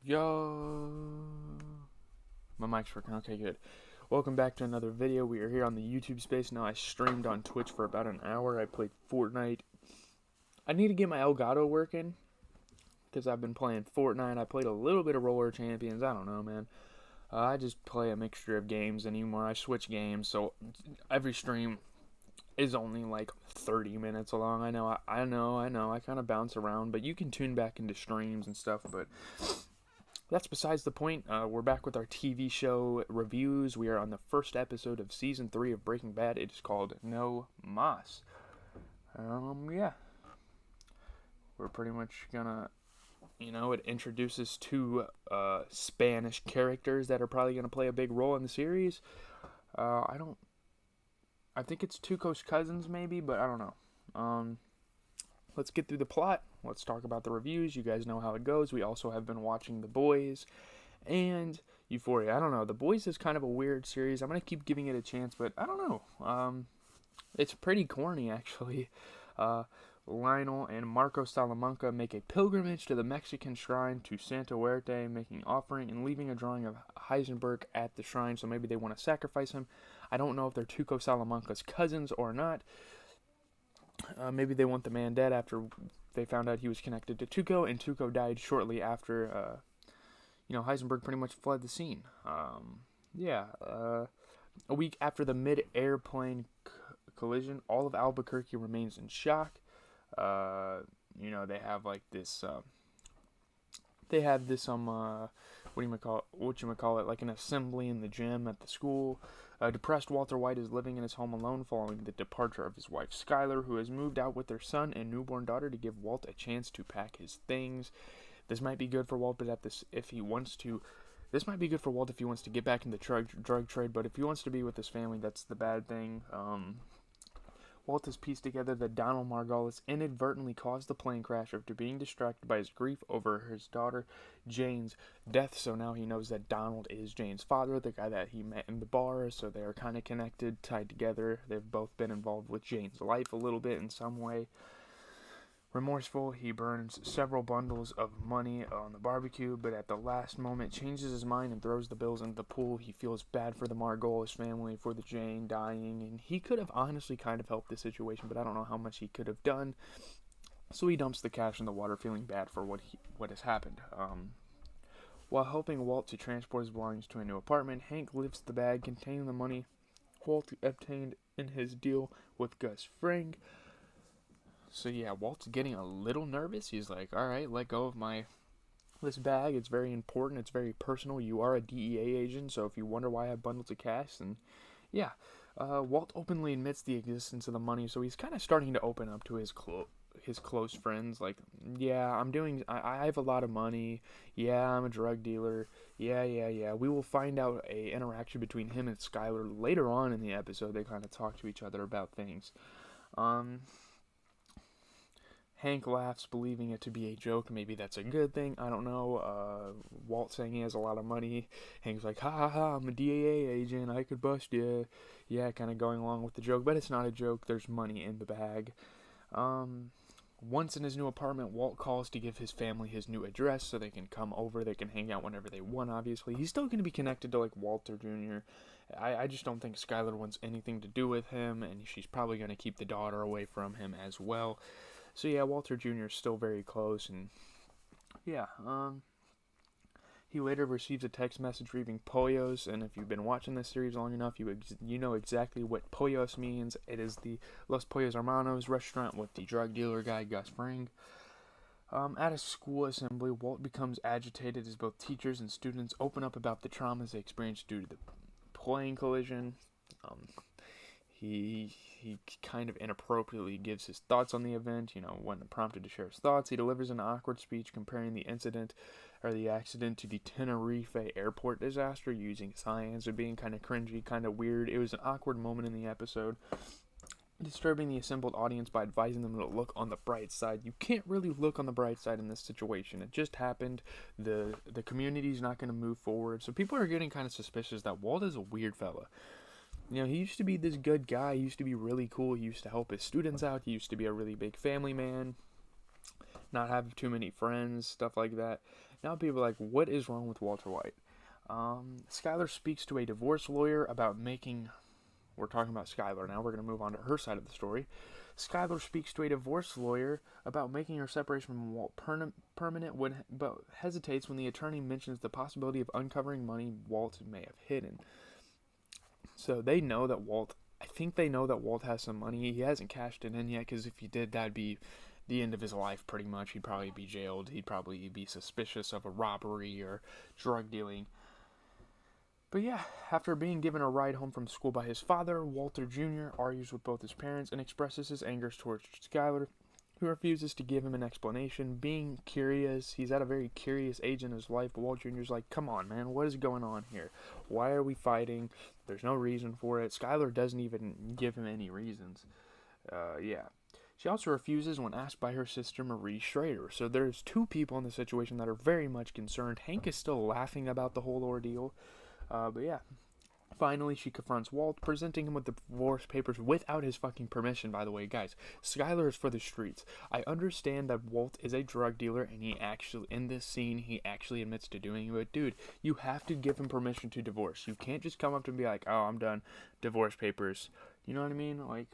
Yo, my mic's working. Okay, good. Welcome back to another video. We are here on the YouTube space now. I streamed on Twitch for about an hour. I played Fortnite. I need to get my Elgato working because I've been playing Fortnite. I played a little bit of Roller Champions. I don't know, man. I just play a mixture of games anymore. I switch games, so every stream is only like 30 minutes long. I know. I kind of bounce around, but you can tune back into streams and stuff. But that's besides the point. We're back with our TV show reviews. We are on the first episode of season 3 of Breaking Bad. It is called No Mas. Yeah, we're pretty much gonna, it introduces two Spanish characters that are probably gonna play a big role in the series. I don't. I think it's Tuco's cousins, maybe, but I don't know. Let's get through the plot. Let's talk about the reviews. You guys know how it goes. We also have been watching The Boys and Euphoria. I don't know. The Boys is kind of a weird series. I'm going to keep giving it a chance, but I don't know. It's pretty corny, actually. Uh, Lionel and Marco Salamanca make a pilgrimage to the Mexican shrine to Santa Huerte, making offering and leaving a drawing of Heisenberg at the shrine, so maybe they want to sacrifice him. I don't know if they're Tuco Salamanca's cousins or not. Maybe they want the man dead after they found out he was connected to Tuco, and Tuco died shortly after, Heisenberg pretty much fled the scene. A week after the mid-airplane collision, all of Albuquerque remains in shock. They have like this, what you call it, like an assembly in the gym at the school. Depressed Walter White is living in his home alone following the departure of his wife Skylar, who has moved out with their son and newborn daughter to give Walt a chance to pack his things. This might be good for Walt, but this might be good for Walt if he wants to get back in the drug trade. But if he wants to be with his family, that's the bad thing. Walt has pieced together that Donald Margolis inadvertently caused the plane crash after being distracted by his grief over his daughter Jane's death. So now he knows that Donald is Jane's father, the guy that he met in the bar. So they are kind of connected, tied together. They've both been involved with Jane's life a little bit in some way. Remorseful, he burns several bundles of money on the barbecue, but at the last moment changes his mind and throws the bills into the pool. He feels bad for the Margolis family, for the Jane dying, and he could have honestly kind of helped the situation, but I don't know how much he could have done. So he dumps the cash in the water, feeling bad for what has happened. While helping Walt to transport his belongings to a new apartment, Hank lifts the bag containing the money Walt obtained in his deal with Gus Fring. So yeah, Walt's getting a little nervous. He's like, all right, let go of this bag. It's very important. It's very personal. You are a DEA agent, so if you wonder why I have bundles of cash, then yeah. Walt openly admits the existence of the money, so he's kind of starting to open up to his close friends. Like, yeah, I have a lot of money. Yeah, I'm a drug dealer. Yeah. We will find out a interaction between him and Skylar later on in the episode. They kind of talk to each other about things. Hank laughs, believing it to be a joke. Maybe that's a good thing. I don't know. Walt saying he has a lot of money. Hank's like, ha ha ha, I'm a DAA agent. I could bust you. Yeah, kind of going along with the joke, but it's not a joke. There's money in the bag. Once in his new apartment, Walt calls to give his family his new address so they can come over. They can hang out whenever they want, obviously. He's still going to be connected to, like, Walter Jr. I just don't think Skylar wants anything to do with him, and she's probably going to keep the daughter away from him as well. So yeah, Walter Jr. is still very close, and yeah, he later receives a text message reading Pollos, and if you've been watching this series long enough, you know exactly what Pollos means. It is the Los Pollos Hermanos restaurant with the drug dealer guy, Gus Fring. At a school assembly, Walt becomes agitated as both teachers and students open up about the traumas they experienced due to the plane collision. He kind of inappropriately gives his thoughts on the event. When prompted to share his thoughts, he delivers an awkward speech comparing the accident to the Tenerife airport disaster, using science or being kind of cringy, kind of weird. It was an awkward moment in the episode, disturbing the assembled audience by advising them to look on the bright side. You can't really look on the bright side in this situation. It just happened. The community's not going to move forward, so people are getting kind of suspicious that Walt is a weird fella. He used to be this good guy. He used to be really cool. He used to help his students out. He used to be a really big family man. not have too many friends, stuff like that. Now people are like, what is wrong with Walter White? Skylar speaks to a divorce lawyer about making. We're talking about Skylar now. We're going to move on to her side of the story. Skylar speaks to a divorce lawyer about making her separation from Walt permanent, but hesitates when the attorney mentions the possibility of uncovering money Walt may have hidden. So they know that Walt. I think they know that Walt has some money. He hasn't cashed it in yet, because if he did, that'd be the end of his life pretty much. He'd probably be jailed. He'd probably be suspicious of a robbery or drug dealing. But yeah, after being given a ride home from school by his father, Walter Jr. argues with both his parents and expresses his anger towards Skylar, who refuses to give him an explanation. Being curious, he's at a very curious age in his life, but Walt Jr.'s like, come on, man, what is going on here? Why are we fighting? There's no reason for it. Skylar doesn't even give him any reasons. Yeah. She also refuses when asked by her sister Marie Schrader. So there's two people in the situation that are very much concerned. Hank is still laughing about the whole ordeal. But yeah, finally she confronts Walt, presenting him with the divorce papers without his fucking permission, by the way. Guys, Skylar is for the streets. I understand that Walt is a drug dealer, and he actually, in this scene, he actually admits to doing it. But dude, you have to give him permission to divorce. You can't just come up to him and be like, oh, I'm done, divorce papers. You know what I mean? Like,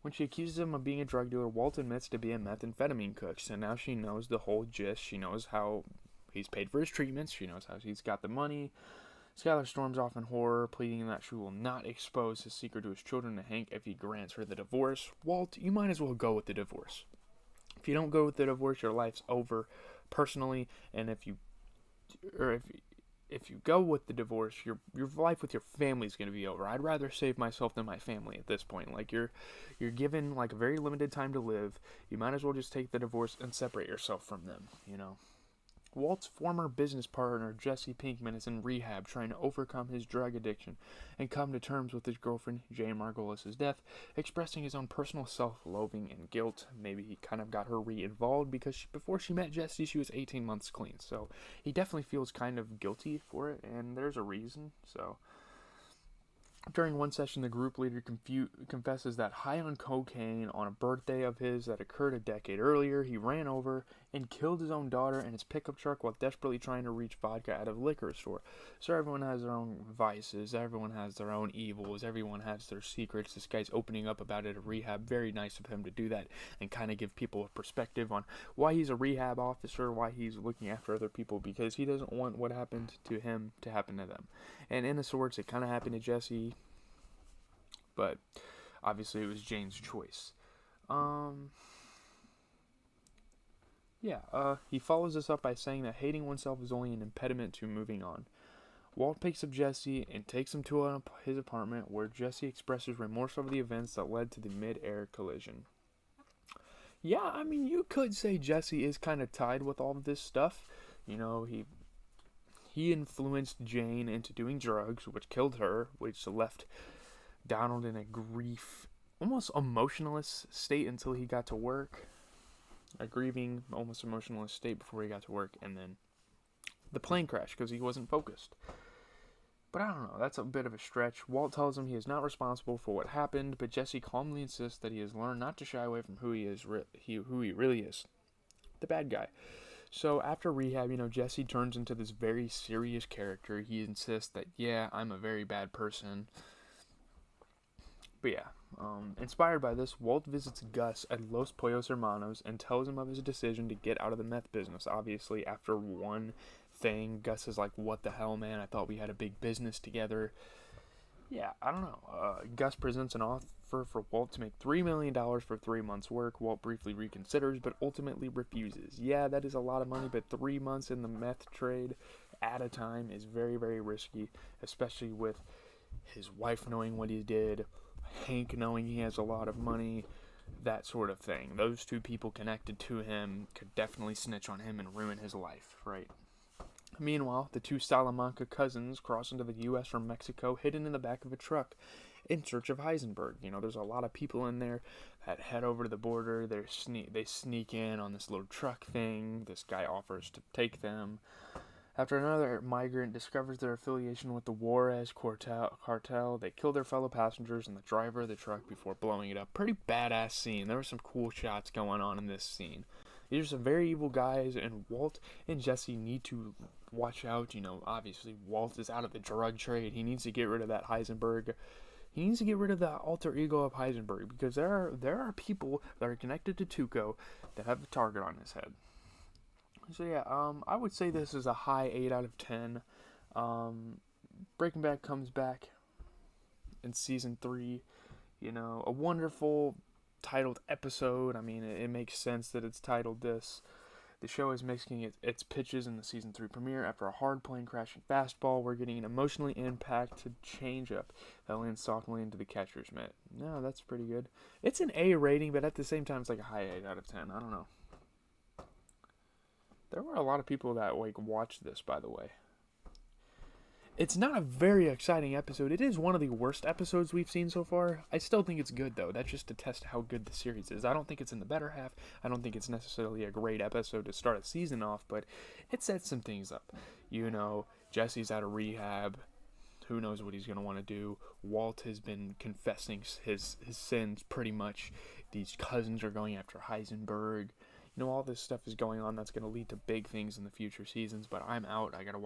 when she accuses him of being a drug dealer, Walt admits to be a methamphetamine cook. So now she knows the whole gist. She knows how he's paid for his treatments. She knows how he's got the money. Skylar storms off in horror, pleading that she will not expose his secret to his children to Hank if he grants her the divorce. Walt, you might as well go with the divorce. If you don't go with the divorce, your life's over personally, and if you go with the divorce, your life with your family is going to be over. I'd rather save myself than my family at this point. Like, you're given like a very limited time to live. You might as well just take the divorce and separate yourself from them, you know. Walt's former business partner, Jesse Pinkman, is in rehab trying to overcome his drug addiction and come to terms with his girlfriend, Jane Margolis' death, expressing his own personal self-loathing and guilt. Maybe he kind of got her re-involved because before she met Jesse, she was 18 months clean. So he definitely feels kind of guilty for it, and there's a reason. So during one session, the group leader confesses that high on cocaine on a birthday of his that occurred a decade earlier, he ran over and killed his own daughter in his pickup truck while desperately trying to reach vodka out of a liquor store. So everyone has their own vices, everyone has their own evils, everyone has their secrets. This guy's opening up about it at rehab. Very nice of him to do that and kind of give people a perspective on why he's a rehab officer, why he's looking after other people, because he doesn't want what happened to him to happen to them. And in the sorts, it kind of happened to Jesse, but obviously it was Jane's choice. He follows this up by saying that hating oneself is only an impediment to moving on. Walt picks up Jesse and takes him to his apartment, where Jesse expresses remorse over the events that led to the mid-air collision. Yeah, I mean, you could say Jesse is kind of tied with all of this stuff. You know, he influenced Jane into doing drugs, which killed her, which left Donald in a grief, almost emotionless state until he got to work. A grieving, almost emotionless state before he got to work, and then the plane crash because he wasn't focused. But I don't know, that's a bit of a stretch. Walt tells him he is not responsible for what happened, but Jesse calmly insists that he has learned not to shy away from who he really is, the bad guy. So after rehab, Jesse turns into this very serious character. He insists that, yeah, I'm a very bad person. But yeah, inspired by this, Walt visits Gus at Los Pollos Hermanos and tells him of his decision to get out of the meth business. Obviously, after one thing, Gus is like, what the hell, man? I thought we had a big business together. Yeah, I don't know. Gus presents an offer for Walt to make $3 million for 3 months' work. Walt briefly reconsiders, but ultimately refuses. Yeah, that is a lot of money, but 3 months in the meth trade at a time is very, very risky, especially with his wife knowing what he did, Hank knowing he has a lot of money, that sort of thing. Those two people connected to him could definitely snitch on him and ruin his life, right? Meanwhile, the two Salamanca cousins cross into the U.S. from Mexico, hidden in the back of a truck, in search of Heisenberg. There's a lot of people in there that head over to the border. They sneak in on this little truck thing. This guy offers to take them. After another migrant discovers their affiliation with the Juarez cartel, they kill their fellow passengers and the driver of the truck before blowing it up. Pretty badass scene. There were some cool shots going on in this scene. These are some very evil guys, and Walt and Jesse need to watch out. Obviously, Walt is out of the drug trade. He needs to get rid of that Heisenberg. He needs to get rid of the alter ego of Heisenberg, because there are people that are connected to Tuco that have a target on his head. So yeah, I would say this is a high 8 out of 10. Breaking Bad comes back in season 3. A wonderful titled episode. I mean, it makes sense that it's titled this. The show is making its pitches in the season 3 premiere. After a hard plane crashing fastball, we're getting an emotionally impacted changeup that lands softly into the catcher's mitt. No, that's pretty good. It's an A rating, but at the same time, it's like a high 8 out of 10. I don't know. There were a lot of people that watched this, by the way. It's not a very exciting episode. It is one of the worst episodes we've seen so far. I still think it's good, though. That's just to test how good the series is. I don't think it's in the better half. I don't think it's necessarily a great episode to start a season off, but it sets some things up. Jesse's out of rehab. Who knows what he's going to want to do. Walt has been confessing his sins pretty much. These cousins are going after Heisenberg. All this stuff is going on that's going to lead to big things in the future seasons, but I'm out. I got to